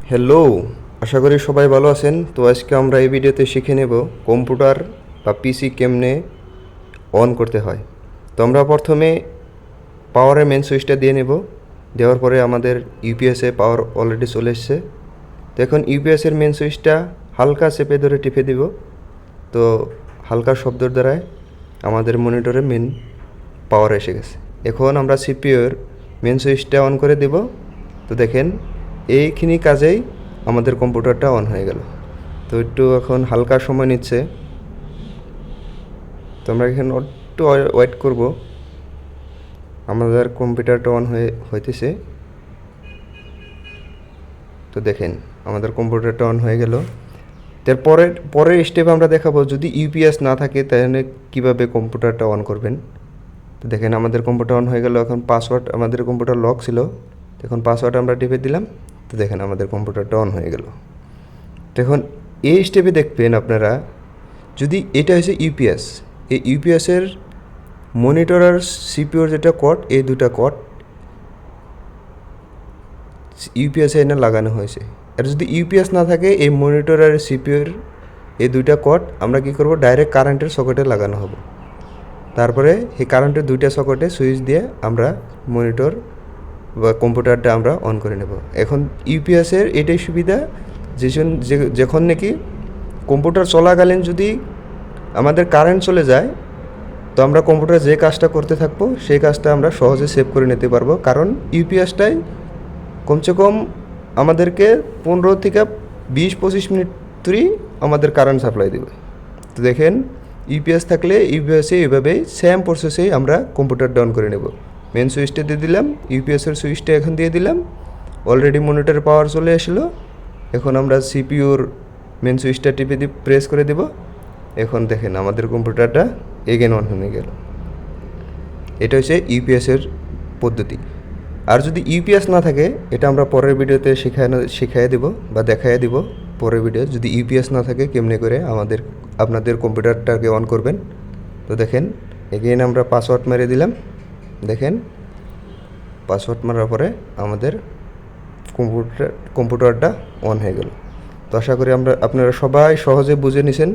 Hello, আশা করি সবাই ভালো আছেন। তো আজকে আমরা এই ভিডিওতে শিখে নেব কম্পিউটার বা পিসি কেমনে অন করতে হয়। তো আমরা প্রথমে পাওয়ারের মেন সুইচটা দিয়ে নেব। দেওয়ার পরে আমাদের ইউপিএসে পাওয়ার অলরেডি চলে এসছে। তো এখন ইউপিএসের মেন সুইচটা হালকা চেপে ধরে টিপে দিব। তো হালকা শব্দের দ্বারায় আমাদের মনিটরে মেন পাওয়ার এসে গেছে। এখন আমরা সিপিইউর মেন সুইচটা অন করে দেব। তো দেখেন এইখানি কাজেই আমাদের কম্পিউটারটা অন হয়ে গেল। তো একটু এখন হালকা সময় নিচ্ছে, তো আমরা এখানে একটু ওয়েট করব। আমাদের কম্পিউটারটা অন হইতেছে। তো দেখেন আমাদের কম্পিউটারটা অন হয়ে গেল। পরের স্টেপ আমরা দেখাবো যদি ইউপিএস না থাকে তাহলে কীভাবে কম্পিউটারটা অন করবেন। তো দেখেন আমাদের কম্পিউটার অন হয়ে গেল। এখন পাসওয়ার্ড, আমাদের কম্পিউটার লক ছিল, এখন পাসওয়ার্ড আমরা টিপে দিলাম। তো দেখেন আমাদের কম্পিউটারটা অন হয়ে গেল। তো এখন এই স্টেপে দেখবেন আপনারা, যদি এটা হচ্ছে ইউপিএস, এই ইউপিএসের মনিটর আর সিপিউর যেটা কট, এই দুটা কট ইউপিএসে এনে লাগানো হয়েছে। আর যদি ইউপিএস না থাকে এই মনিটর আর সিপিউর এই দুইটা কট আমরা কী করব, ডাইরেক্ট কারেন্টের সকেটে লাগানো হবে। তারপরে এই কারেন্টের দুইটা সকেটে সুইচ দিয়ে আমরা মনিটর বা কম্পিউটারটা আমরা অন করে নেব। এখন ইউপিএসের এটাই সুবিধা, যখন নাকি কম্পিউটার চলাকালীন যদি আমাদের কারেন্ট চলে যায়, তো আমরা কম্পিউটারে যে কাজটা করতে থাকবো সেই কাজটা আমরা সহজে সেভ করে নিতে পারবো। কারণ ইউপিএসটাই কমসে কম আমাদেরকে 15 থেকে 20-25 মিনিট ধরেই আমাদের কারেন্ট সাপ্লাই দেবে। তো দেখেন ইউপিএস থাকলে ইউপিএসে এইভাবেই সেম প্রসেসেই আমরা কম্পিউটারটা অন করে নেব। মেন সুইচটা দিয়ে দিলাম, ইউপিএসের সুইচটা এখন দিয়ে দিলাম, অলরেডি মনিটরে পাওয়ার চলে আসলো। এখন আমরা সিপিইউর মেন সুইচটা টিপে প্রেস করে দেব। এখন দেখেন আমাদের কম্পিউটারটা এগেন অন হয়ে গেল। এটা হচ্ছে ইউপিএসের পদ্ধতি। আর যদি ইউপিএস না থাকে, এটা আমরা পরের ভিডিওতে শিখাই দেব বা দেখাই দিব পরের ভিডিও। যদি ইউপিএস না থাকে কেমনে করে আপনাদের কম্পিউটারটাকে অন করবেন। তো দেখেন এগেইন আমরা পাসওয়ার্ড মেরে দিলাম। দেখেন পাসওয়ার্ড মারার পরে আমাদের কম্পিউটারটা অন হয়ে গেল। তো আশা করি আপনারা সবাই সহজে বুঝে নিছেন।